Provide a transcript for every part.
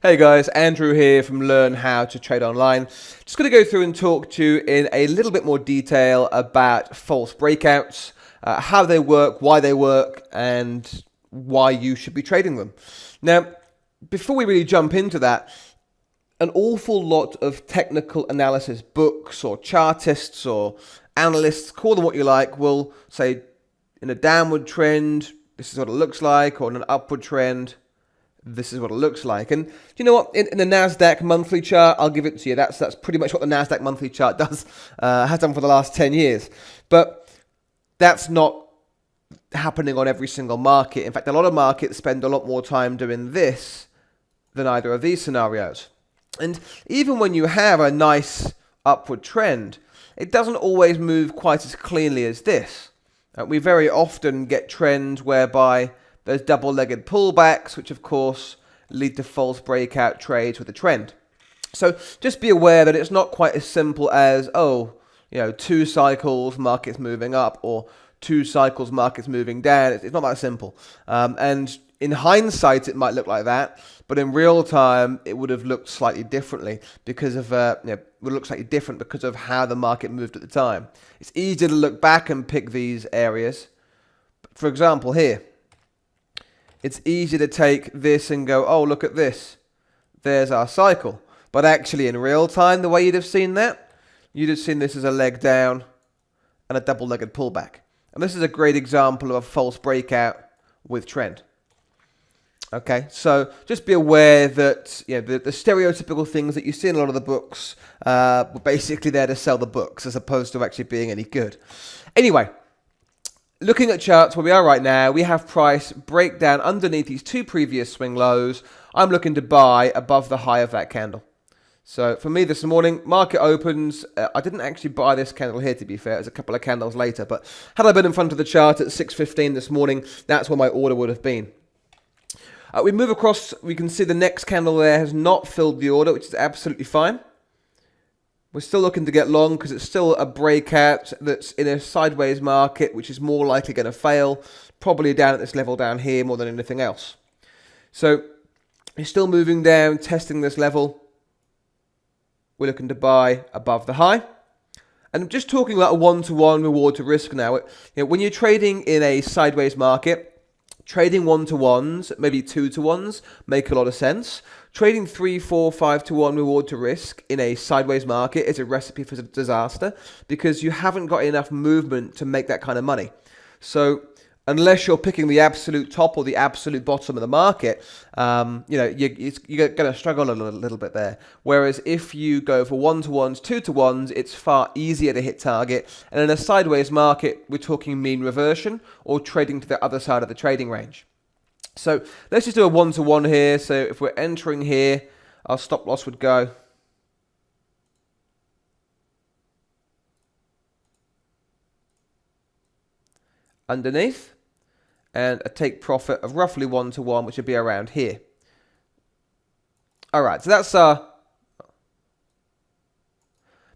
Hey guys, Andrew here from Learn How to Trade Online. Just going to go through and talk to you in a little bit more detail about false breakouts, how they work, and why you should be trading them. Now, before we really jump into that, an awful lot of technical analysis books or chartists or analysts, call them what you like, will say in a downward trend, this is what it looks like, or in an upward trend, this is what it looks like. And do you know what? In the NASDAQ monthly chart, I'll give it to you. That's pretty much what the NASDAQ monthly chart does, has done for the last 10 years. But that's not happening on every single market. In fact, a lot of markets spend a lot more time doing this than either of these scenarios. And even when you have a nice upward trend, it doesn't always move quite as cleanly as this. We very often get trends whereby there's double-legged pullbacks, which of course lead to false breakout trades with the trend. So just be aware that it's not quite as simple as, two cycles, markets moving up, or two cycles, markets moving down. It's not that simple. And in hindsight, it might look like that, but in real time, it would have looked slightly differently because of would look slightly different because of how the market moved at the time. It's easier to look back and pick these areas. For example, here. It's easy to take this and go, oh, look at this. There's our cycle. But actually, in real time, the way you'd have seen that, you'd have seen this as a leg down and a double-legged pullback. And this is a great example of a false breakout with trend. Okay, so just be aware that the stereotypical things that you see in a lot of the books were basically there to sell the books as opposed to actually being any good. Anyway. Looking at charts where we are right now, we have price break down underneath these two previous swing lows. I'm looking to buy above the high of that candle. So for me this morning, market opens. I didn't actually buy this candle here, to be fair. It was a couple of candles later. But had I been in front of the chart at 6:15 this morning, that's where my order would have been. We move across. We can see the next candle there has not filled the order, which is absolutely fine. We're still looking to get long because it's still a breakout that's in a sideways market, which is more likely going to fail, probably down at this level down here more than anything else. So it's still moving down, testing this level. We're looking to buy above the high. And just talking about a one-to-one reward to risk now. When you're trading in a sideways market, trading 1-to-1s, maybe 2-to-1s, make a lot of sense. Trading 3, 4, 5-to-1 reward to risk in a sideways market is a recipe for disaster because you haven't got enough movement to make that kind of money. So unless you're picking the absolute top or the absolute bottom of the market, you're going to struggle a little bit there. Whereas if you go for 1-to-1s, 2-to-1s, it's far easier to hit target. And in a sideways market, we're talking mean reversion or trading to the other side of the trading range. So let's just do a 1-to-1 here. So if we're entering here, our stop loss would go underneath and a take profit of roughly 1-to-1, which would be around here. All right, so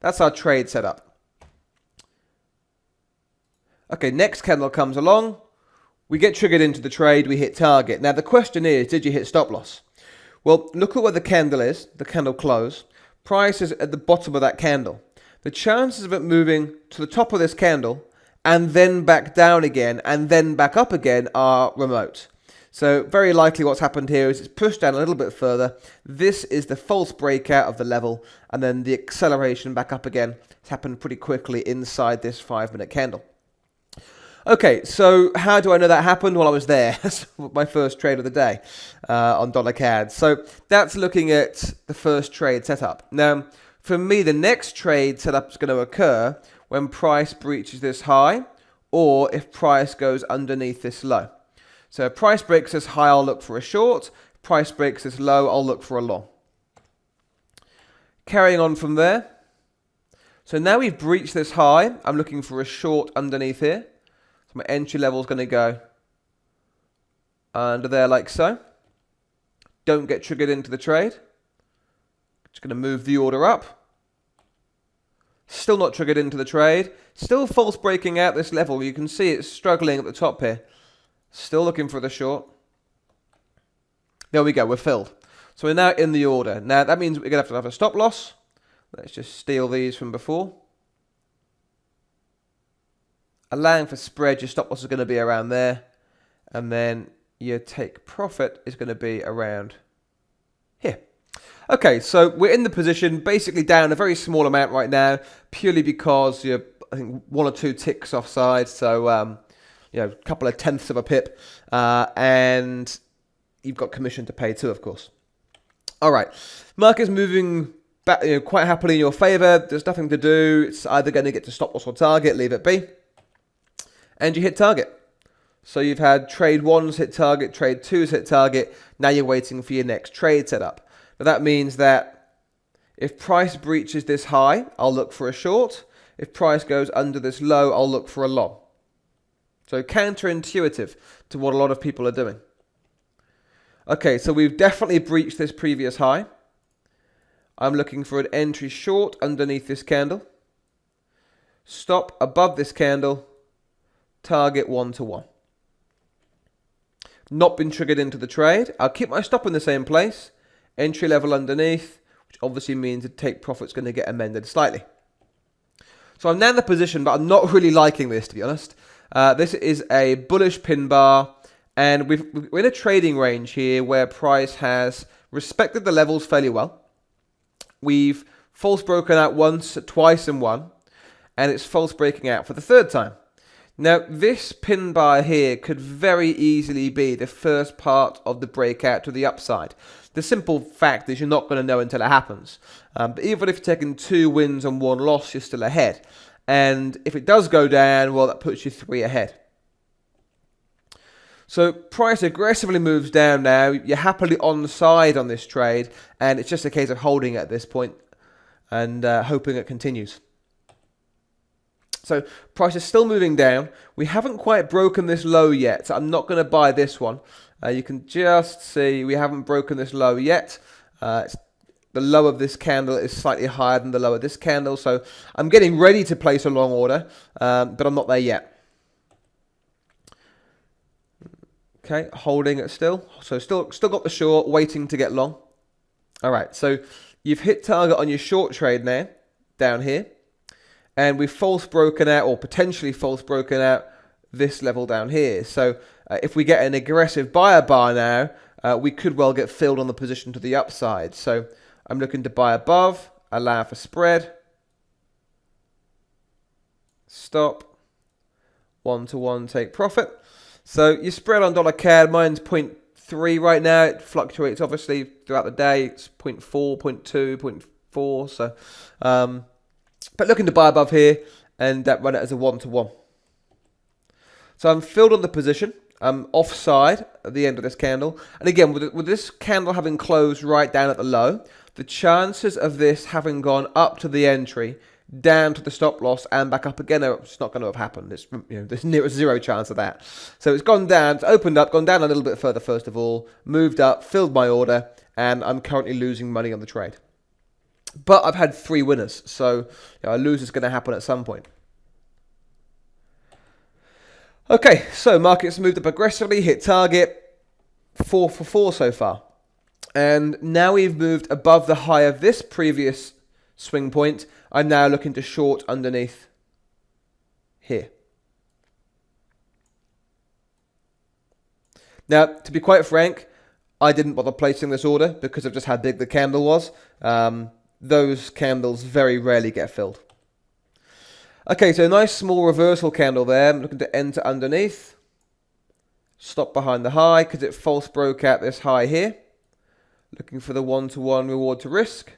that's our trade setup. Okay, next candle comes along. We get triggered into the trade, we hit target. Now the question is, did you hit stop loss? Well, look at where the candle is, the candle close. Price is at the bottom of that candle. The chances of it moving to the top of this candle and then back down again and then back up again are remote. So very likely what's happened here is it's pushed down a little bit further. This is the false breakout of the level, and then the acceleration back up again. It's happened pretty quickly inside this 5-minute candle. Okay, so how do I know that happened? Well, I was there. That's my first trade of the day on dollar CAD. So that's looking at the first trade setup. Now, for me, the next trade setup is going to occur when price breaches this high or if price goes underneath this low. So if price breaks this high, I'll look for a short. If price breaks this low, I'll look for a long. Carrying on from there. So now we've breached this high. I'm looking for a short underneath here. My entry level is going to go under there like so. Don't get triggered into the trade. Just going to move the order up. Still not triggered into the trade. Still false breaking out this level. You can see it's struggling at the top here. Still looking for the short. There we go, we're filled. So we're now in the order. Now that means we're going to have a stop loss. Let's just steal these from before. Allowing for spread, your stop loss is going to be around there. And then your take profit is going to be around here. Okay, so we're in the position, basically down a very small amount right now, purely because you're, I think, 1 or 2 ticks offside. So, a couple of tenths of a pip. And you've got commission to pay too, of course. All right, market's moving back, quite happily in your favor. There's nothing to do. It's either going to get to stop loss or target, leave it be. And you hit target. So you've had trade 1's hit target, trade 2's hit target. Now you're waiting for your next trade setup. Now that means that if price breaches this high, I'll look for a short. If price goes under this low, I'll look for a long. So counterintuitive to what a lot of people are doing. Okay, so we've definitely breached this previous high. I'm looking for an entry short underneath this candle. Stop above this candle. Target 1-to-1. Not been triggered into the trade. I'll keep my stop in the same place. Entry level underneath, which obviously means the take profit's going to get amended slightly. So I'm now in the position, but I'm not really liking this, to be honest. This is a bullish pin bar. And we're in a trading range here where price has respected the levels fairly well. We've false broken out once, twice and one. And it's false breaking out for the 3rd time. Now, this pin bar here could very easily be the first part of the breakout to the upside. The simple fact is you're not going to know until it happens. But even if you're taking 2 wins and 1 loss, you're still ahead. And if it does go down, well, that puts you 3 ahead. So price aggressively moves down now. You're happily on the side on this trade, and it's just a case of holding it at this point and hoping it continues. So price is still moving down. We haven't quite broken this low yet, so I'm not going to buy this one. You can just see we haven't broken this low yet. The low of this candle is slightly higher than the low of this candle, so I'm getting ready to place a long order, but I'm not there yet. Okay, holding it still. So still got the short, waiting to get long. All right, so you've hit target on your short trade now, down here. And we've false broken out, or potentially false broken out, this level down here. So if we get an aggressive buyer bar now, we could well get filled on the position to the upside. So I'm looking to buy above, allow for spread. Stop. 1-to-1 take profit. So your spread on dollar CAD, mine's 0.3 right now. It fluctuates obviously throughout the day. It's 0.4, 0.2, 0.4. So, but looking to buy above here and run it as a 1-to-1. So I'm filled on the position. I'm offside at the end of this candle. And again, with this candle having closed right down at the low, the chances of this having gone up to the entry, down to the stop loss and back up again, it's not going to have happened. It's, there's near zero chance of that. So it's gone down, it's opened up, gone down a little bit further first of all, moved up, filled my order, and I'm currently losing money on the trade. But I've had 3 winners, so a lose is going to happen at some point. Okay, so markets moved up aggressively, hit target, 4 for 4 so far. And now we've moved above the high of this previous swing point. I'm now looking to short underneath here. Now, to be quite frank, I didn't bother placing this order because of just how big the candle was. Those candles very rarely get filled. Okay, so a nice small reversal candle there. I'm looking to enter underneath. Stop behind the high because it false broke out this high here. Looking for the 1-to-1 reward to risk.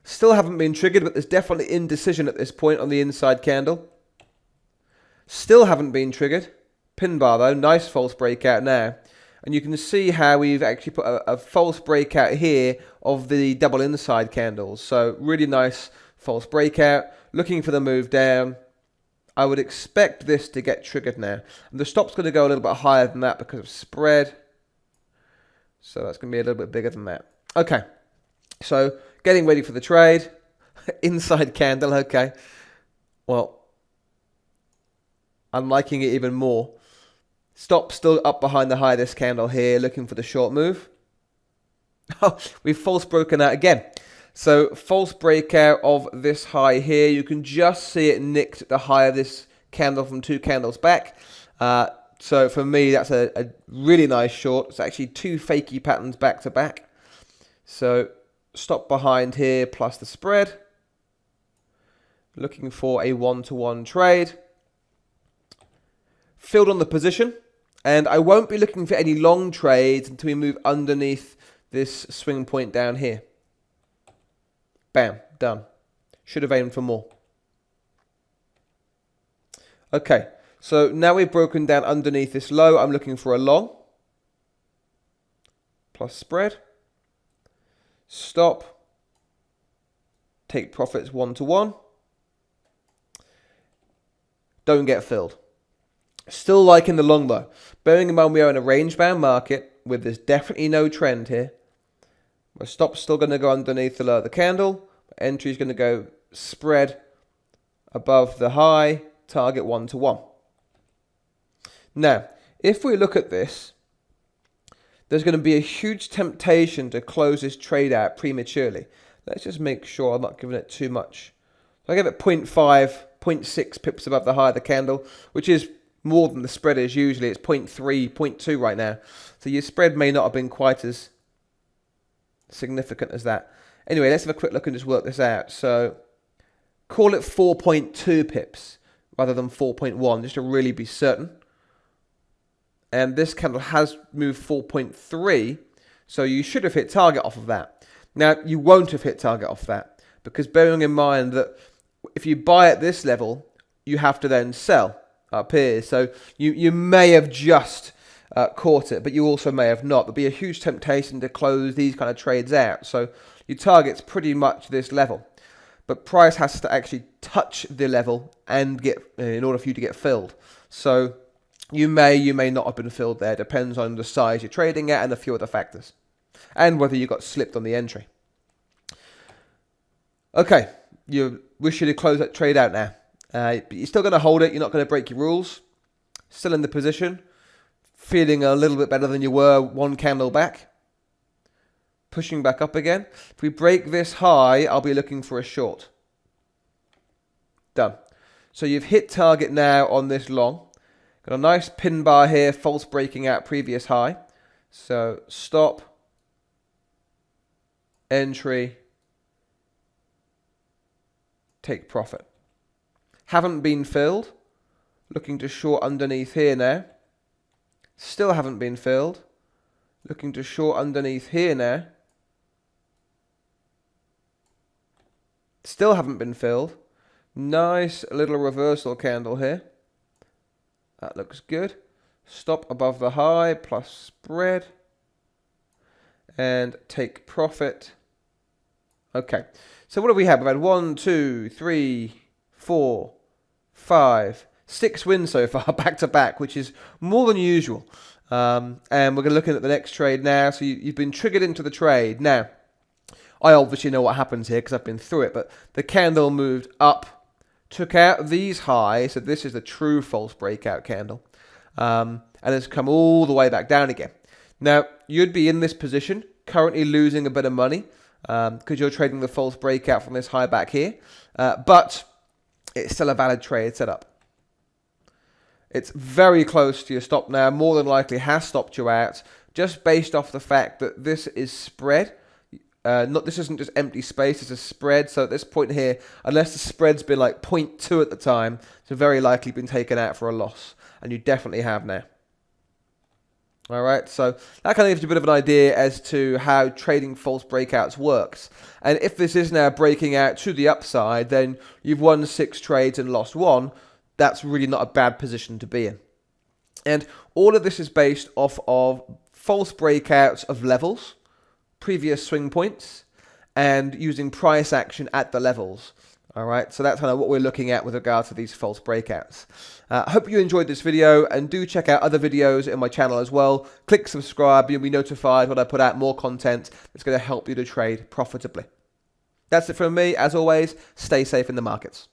Still haven't been triggered, but there's definitely indecision at this point on the inside candle. Still haven't been triggered. Pin bar though, nice false breakout now. And you can see how we've actually put a false breakout here of the double inside candles. So really nice false breakout. Looking for the move down. I would expect this to get triggered now. And the stop's going to go a little bit higher than that because of spread. So that's going to be a little bit bigger than that. Okay. So getting ready for the trade. Inside candle, okay. Well, I'm liking it even more. Stop still up behind the high of this candle here, looking for the short move. Oh, we've false broken out again. So false breakout of this high here. You can just see it nicked at the high of this candle from 2 candles back. So for me, that's a really nice short. It's actually 2 fakey patterns back to back. So stop behind here plus the spread. Looking for a 1-to-1 trade. Filled on the position. And I won't be looking for any long trades until we move underneath this swing point down here. Bam, done. Should have aimed for more. Okay, so now we've broken down underneath this low. I'm looking for a long. Plus spread. Stop. Take profits 1-to-1. Don't get filled. Still liking the long though. Bearing in mind we are in a range-bound market with there's definitely no trend here. My stop's still going to go underneath the low of the candle. My entry is going to go spread above the high, target 1-to-1. Now, if we look at this, there's going to be a huge temptation to close this trade out prematurely. Let's just make sure I'm not giving it too much. So I give it 0.5, 0.6 pips above the high of the candle, which is more than the spread is usually. It's 0.3, 0.2 right now. So your spread may not have been quite as significant as that. Anyway, let's have a quick look and just work this out. So call it 4.2 pips rather than 4.1, just to really be certain. And this candle has moved 4.3, so you should have hit target off of that. Now, you won't have hit target off that, because bearing in mind that if you buy at this level, you have to then sell up here. So you may have just caught it, but you also may have not. There'll be a huge temptation to close these kind of trades out. So your target's pretty much this level. But price has to actually touch the level and get in order for you to get filled. So you may not have been filled there. Depends on the size you're trading at and a few other factors. And whether you got slipped on the entry. Okay, you wish you to close that trade out now. But you're still going to hold it. You're not going to break your rules. Still in the position. Feeling a little bit better than you were 1 candle back. Pushing back up again. If we break this high, I'll be looking for a short. Done. So you've hit target now on this long. Got a nice pin bar here, false breaking out previous high. So stop. Entry. Take profit. Haven't been filled. Looking to short underneath here now. Still haven't been filled. Looking to short underneath here now. Still haven't been filled. Nice little reversal candle here. That looks good. Stop above the high plus spread. And take profit. Okay. So what do we have? We've had 1, 2, 3, 4, 5, 6 wins so far back to back, which is more than usual. And we're going to look at the next trade now. So you've been triggered into the trade. Now, I obviously know what happens here because I've been through it, but the candle moved up, took out these highs. So this is the true false breakout candle. And it's come all the way back down again. Now, you'd be in this position, currently losing a bit of money because you're trading the false breakout from this high back here. But it's still a valid trade setup. It's very close to your stop now. More than likely has stopped you out just based off the fact that this is spread. This isn't just empty space, it's a spread. So at this point here, unless the spread's been like 0.2 at the time, it's very likely been taken out for a loss. And you definitely have now. All right, so that kind of gives you a bit of an idea as to how trading false breakouts works. And if this is now breaking out to the upside, then you've won 6 trades and lost 1. That's really not a bad position to be in. And all of this is based off of false breakouts of levels, previous swing points, and using price action at the levels. All right, so that's kind of what we're looking at with regard to these false breakouts. I hope you enjoyed this video, and do check out other videos in my channel as well. Click subscribe, you'll be notified when I put out more content that's going to help you to trade profitably. That's it from me. As always, stay safe in the markets.